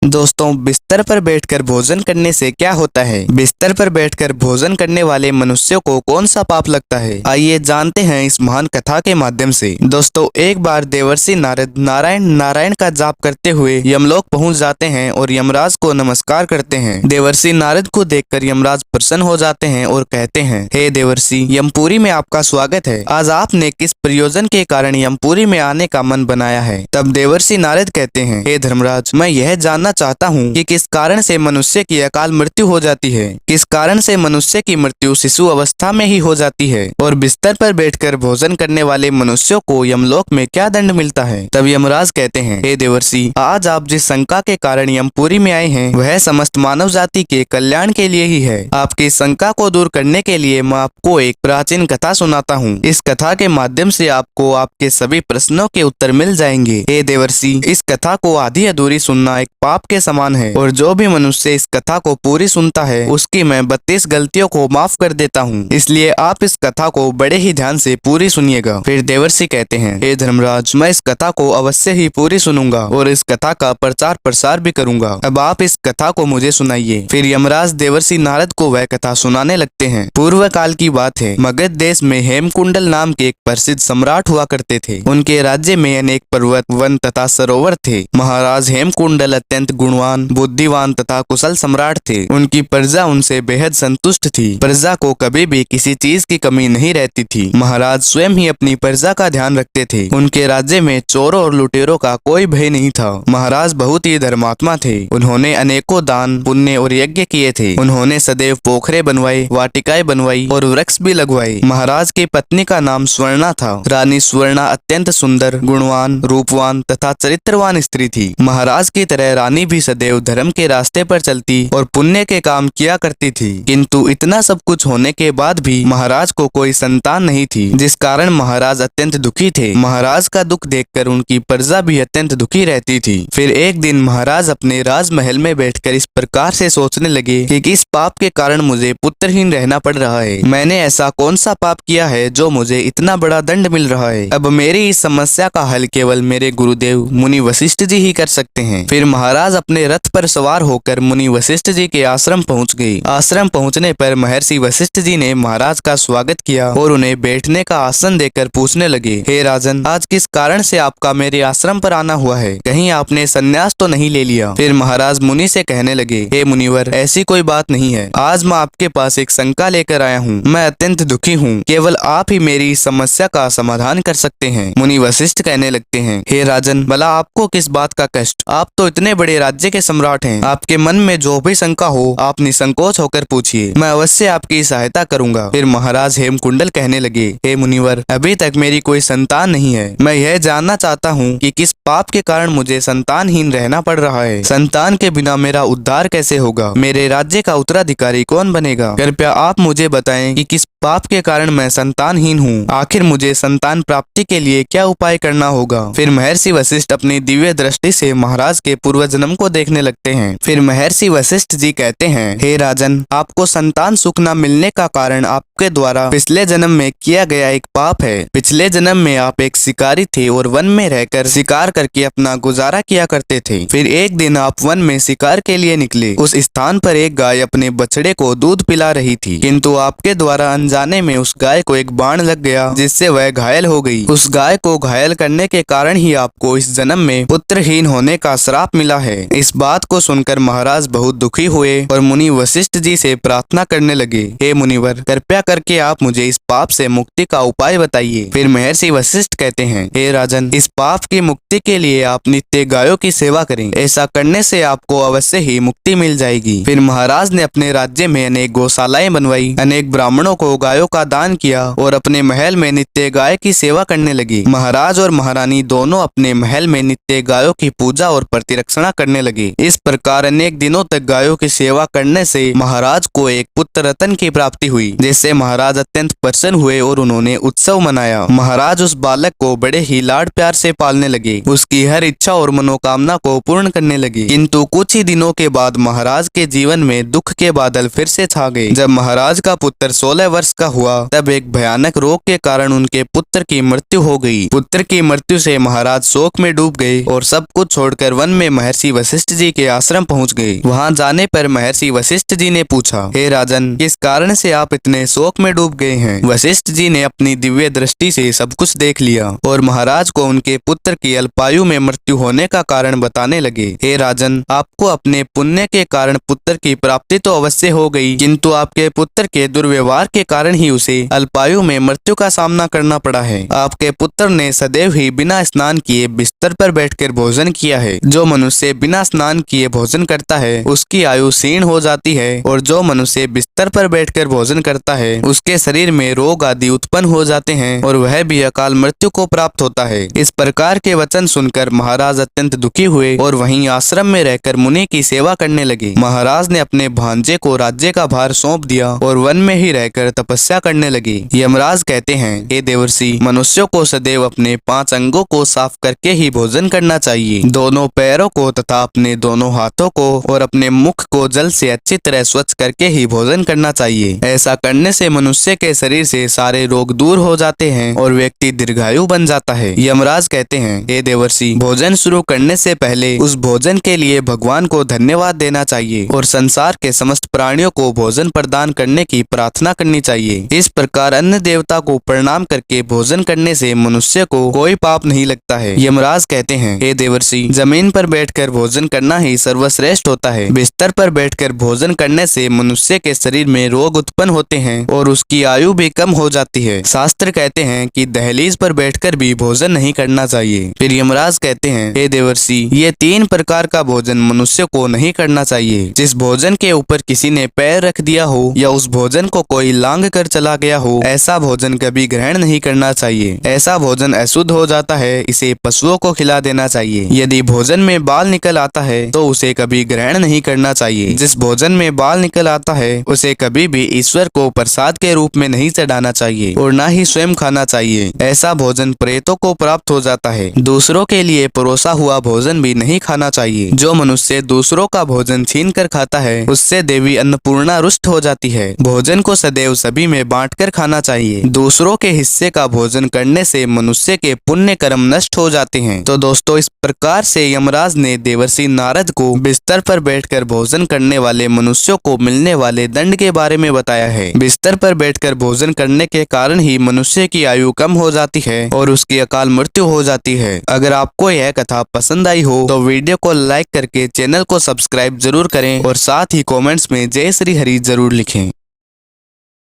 दोस्तों, बिस्तर पर बैठकर भोजन करने से क्या होता है? बिस्तर पर बैठकर भोजन करने वाले मनुष्यों को कौन सा पाप लगता है? आइए जानते हैं इस महान कथा के माध्यम से। दोस्तों, एक बार देवर्षि नारद नारायण नारायण का जाप करते हुए यमलोक पहुंच जाते हैं और यमराज को नमस्कार करते हैं। देवर्षि नारद को देखकर यमराज प्रसन्न हो जाते हैं और कहते हैं, हे देवर्षि, यमपुरी में आपका स्वागत है। आज आपने किस प्रयोजन के कारण यमपुरी में आने का मन बनाया है? तब देवर्षि नारद कहते हैं, हे धर्मराज, मैं यह जानना चाहता हूँ कि किस कारण से मनुष्य की अकाल मृत्यु हो जाती है। किस कारण से मनुष्य की मृत्यु शिशु अवस्था में ही हो जाती है और बिस्तर पर बैठकर भोजन करने वाले मनुष्यों को यमलोक में क्या दंड मिलता है? तब यमराज कहते हैं, हे देवर्षि, आज आप जिस शंका के कारण यमपुरी में आए हैं वह समस्त मानव जाति के कल्याण के लिए ही है। आपकी शंका को दूर करने के लिए मैं आपको एक प्राचीन कथा सुनाता हूँ। इस कथा के माध्यम से आपको आपके सभी प्रश्नों के उत्तर मिल जाएंगे। हे देवर्षि, इस कथा को आधी अधूरी सुनना एक पाप के समान है और जो भी मनुष्य इस कथा को पूरी सुनता है उसकी मैं 32 गलतियों को माफ कर देता हूँ। इसलिए आप इस कथा को बड़े ही ध्यान से पूरी सुनिएगा। फिर देवर्षि कहते हैं, हे धर्मराज, मैं इस कथा को अवश्य ही पूरी सुनूंगा और इस कथा का प्रचार प्रसार भी करूंगा। अब आप इस कथा को मुझे सुनाइए। फिर यमराज देवर्षि नारद को वह कथा सुनाने लगते हैं। पूर्व काल की बात है। मगध देश में हेमकुंडल नाम के एक प्रसिद्ध सम्राट हुआ करते थे। उनके राज्य में अनेक पर्वत, वन तथा सरोवर थे। महाराज हेमकुंडल अत्यंत गुणवान, बुद्धिवान तथा कुशल सम्राट थे। उनकी प्रजा उनसे बेहद संतुष्ट थी। प्रजा को कभी भी किसी चीज की कमी नहीं रहती थी। महाराज स्वयं ही अपनी प्रजा का ध्यान रखते थे। उनके राज्य में चोरों और लुटेरों का कोई भय नहीं था। महाराज बहुत ही धर्मात्मा थे। उन्होंने अनेकों दान, पुण्य और यज्ञ किए थे। उन्होंने सदैव पोखरे बनवाए, वाटिकाएं बनवाई और वृक्ष भी लगवाए। महाराज की पत्नी का नाम स्वर्णा था। रानी स्वर्णा अत्यंत सुंदर, गुणवान, रूपवान तथा चरित्रवान स्त्री थी। महाराज की तरह रानी भी सदैव धर्म के रास्ते पर चलती और पुण्य के काम किया करती थी। किंतु इतना सब कुछ होने के बाद भी महाराज को कोई संतान नहीं थी, जिस कारण महाराज अत्यंत दुखी थे। महाराज का दुख देखकर उनकी प्रजा भी अत्यंत दुखी रहती थी। फिर एक दिन महाराज अपने राजमहल में बैठकर इस प्रकार से सोचने लगे कि किस पाप के कारण मुझे पुत्रहीन रहना पड़ रहा है। मैंने ऐसा कौन सा पाप किया है जो मुझे इतना बड़ा दंड मिल रहा है। अब मेरी इस समस्या का हल केवल मेरे गुरुदेव मुनि वशिष्ठ जी ही कर सकते हैं। फिर महाराज अपने रथ पर सवार होकर मुनि वशिष्ठ जी के आश्रम पहुंच गए। आश्रम पहुंचने पर महर्षि वशिष्ठ जी ने महाराज का स्वागत किया और उन्हें बैठने का आसन देकर पूछने लगे, हे राजन, आज किस कारण से आपका मेरे आश्रम पर आना हुआ है? कहीं आपने संन्यास तो नहीं ले लिया? फिर महाराज मुनि से कहने लगे, हे मुनिवर, ऐसी कोई बात नहीं है। आज मैं आपके पास एक शंका लेकर आया हूँ। मैं अत्यंत दुखी हूँ। केवल आप ही मेरी इस समस्या का समाधान कर सकते हैं। मुनि वशिष्ठ कहने लगते हैं, हे राजन, भला आपको किस बात का कष्ट? आप तो इतने बड़े राज्य के सम्राट हैं। आपके मन में जो भी शंका हो आप निसंकोच होकर पूछिए, मैं अवश्य आपकी सहायता करूंगा। फिर महाराज हेमकुंडल कहने लगे, हे मुनिवर, अभी तक मेरी कोई संतान नहीं है। मैं यह जानना चाहता हूँ कि किस पाप के कारण मुझे संतानहीन रहना पड़ रहा है। संतान के बिना मेरा उद्धार कैसे होगा? मेरे राज्य का उत्तराधिकारी कौन बनेगा? कृपया आप मुझे बताएं कि किस पाप के कारण मैं संतानहीन हूँ। आखिर मुझे संतान प्राप्ति के लिए क्या उपाय करना होगा? फिर महर्षि वशिष्ठ अपनी दिव्य दृष्टि से महाराज के पूर्व जन्म को देखने लगते हैं। फिर महर्षि वशिष्ठ जी कहते हैं, हे राजन, आपको संतान सुख न मिलने का कारण आपके द्वारा पिछले जन्म में किया गया एक पाप है। पिछले जन्म में आप एक शिकारी थे और वन में रहकर शिकार करके अपना गुजारा किया करते थे। फिर एक दिन आप वन में शिकार के लिए निकले। उस स्थान पर एक गाय अपने बछड़े को दूध पिला रही थी, किंतु आपके द्वारा अनजाने में उस गाय को एक बाण लग गया, जिससे वह घायल हो गई। उस गाय को घायल करने के कारण ही आपको इस जन्म में पुत्रहीन होने का श्राप मिला है। इस बात को सुनकर महाराज बहुत दुखी हुए और मुनि वशिष्ठ जी से प्रार्थना करने लगे, हे मुनिवर, कृपया करके आप मुझे इस पाप से मुक्ति का उपाय बताइए। फिर महर्षि वशिष्ठ कहते हैं, हे राजन, इस पाप की मुक्ति के लिए आप नित्य गायों की सेवा करें। ऐसा करने से आपको अवश्य ही मुक्ति मिल जाएगी। फिर महाराज ने अपने राज्य में अनेक गौशालाएं बनवाई, अनेक ब्राह्मणों को गायों का दान किया और अपने महल में नित्य गाय की सेवा करने लगे। महाराज और महारानी दोनों अपने महल में नित्य गायों की पूजा और प्रतिरक्षणा करने लगे। इस प्रकार अनेक दिनों तक गायों की सेवा करने से महाराज को एक पुत्र रत्न की प्राप्ति हुई, जिससे महाराज अत्यंत प्रसन्न हुए और उन्होंने उत्सव मनाया। महाराज उस बालक को बड़े ही लाड प्यार से पालने लगे, उसकी हर इच्छा और मनोकामना को पूर्ण करने लगे। किंतु कुछ ही दिनों के बाद महाराज के जीवन में दुख के बादल फिर से छा गए। जब महाराज का पुत्र 16 वर्ष वर्ष का हुआ तब एक भयानक रोग के कारण उनके पुत्र की मृत्यु हो गई। पुत्र की मृत्यु से महाराज शोक में डूब गए और सब कुछ छोड़कर वन में महर्षि वशिष्ठ जी के आश्रम पहुंच गए। वहां जाने पर महर्षि वशिष्ठ जी ने पूछा, हे राजन, किस कारण से आप इतने शोक में डूब गए हैं? वशिष्ठ जी ने अपनी दिव्य दृष्टि से सब कुछ देख लिया और महाराज को उनके पुत्र की अल्पायु में मृत्यु होने का कारण बताने लगे। हे राजन, आपको अपने पुण्य के कारण पुत्र की प्राप्ति तो अवश्य हो गई, किंतु आपके पुत्र के दुर्व्यवहार के कारण ही उसे अल्पायु में मृत्यु का सामना करना पड़ा है। आपके पुत्र ने सदैव ही बिना स्नान किए बिस्तर पर बैठकर भोजन किया है। जो मनुष्य बिना स्नान किए भोजन करता है उसकी आयु क्षीण हो जाती है और जो मनुष्य बिस्तर पर बैठकर भोजन करता है उसके शरीर में रोग आदि उत्पन्न हो जाते हैं और वह भी अकाल मृत्यु को प्राप्त होता है। इस प्रकार के वचन सुनकर महाराज अत्यंत दुखी हुए और वहीं आश्रम में रहकर मुनि की सेवा करने लगे। महाराज ने अपने भांजे को राज्य का भार सौंप दिया और वन में ही रहकर तपस्या करने लगे। यमराज कहते हैं, हे देवर्षि, मनुष्यों को सदैव अपने 5 अंगों को साफ करके ही भोजन करना चाहिए। दोनों पैरों को तथा अपने दोनों हाथों को और अपने मुख को जल से अच्छी तरह स्वच्छ करके ही भोजन करना चाहिए। ऐसा करने से मनुष्य के शरीर से सारे रोग दूर हो जाते हैं और व्यक्ति दीर्घायु बन जाता है। यमराज कहते हैं, हे देवर्षि, भोजन शुरू करने से पहले उस भोजन के लिए भगवान को धन्यवाद देना चाहिए और संसार के समस्त प्राणियों को भोजन प्रदान करने की प्रार्थना करनी चाहिए। इस प्रकार अन्न देवता को प्रणाम करके भोजन करने से मनुष्य को कोई पाप नहीं लगता है। यमराज कहते हैं, हे देवर्षि, जमीन पर बैठकर भोजन करना ही सर्वश्रेष्ठ होता है। बिस्तर पर बैठकर भोजन करने से मनुष्य के शरीर में रोग उत्पन्न होते हैं और उसकी आयु भी कम हो जाती है। शास्त्र कहते हैं कि दहलीज पर बैठकर भी भोजन नहीं करना चाहिए। फिर यमराज कहते हैं, हे देवर्षि, ये 3 प्रकार का भोजन मनुष्य को नहीं करना चाहिए। जिस भोजन के ऊपर किसी ने पैर रख दिया हो या उस भोजन को कोई लांग कर चला गया हो, ऐसा भोजन कभी ग्रहण नहीं करना चाहिए। ऐसा भोजन अशुद्ध हो जाता है, इसे पशुओं को खिला देना चाहिए। यदि भोजन में बाल निकल आता है तो उसे कभी ग्रहण नहीं करना चाहिए। जिस भोजन में बाल निकल आता है उसे कभी भी ईश्वर को प्रसाद के रूप में नहीं चढ़ाना चाहिए और न ही स्वयं खाना चाहिए। ऐसा भोजन प्रेतों को प्राप्त हो जाता है। दूसरों के लिए परोसा हुआ भोजन भी नहीं खाना चाहिए। जो मनुष्य दूसरों का भोजन छीन कर खाता है उससे देवी अन्नपूर्णा रुष्ट हो जाती है। भोजन को सदैव सभी में बांटकर खाना चाहिए। दूसरों के हिस्से का भोजन करने से मनुष्य के पुण्य कर्म नष्ट हो जाते हैं। तो दोस्तों, इस प्रकार से यमराज ने देवर्षि नारद को बिस्तर पर बैठकर भोजन करने वाले मनुष्यों को मिलने वाले दंड के बारे में बताया है। बिस्तर पर बैठकर भोजन करने के कारण ही मनुष्य की आयु कम हो जाती है और उसकी अकाल मृत्यु हो जाती है। अगर आपको यह कथा पसंद आई हो तो वीडियो को लाइक करके चैनल को सब्सक्राइब जरूर करें और साथ ही कमेंट्स में जय श्री हरि जरूर लिखें।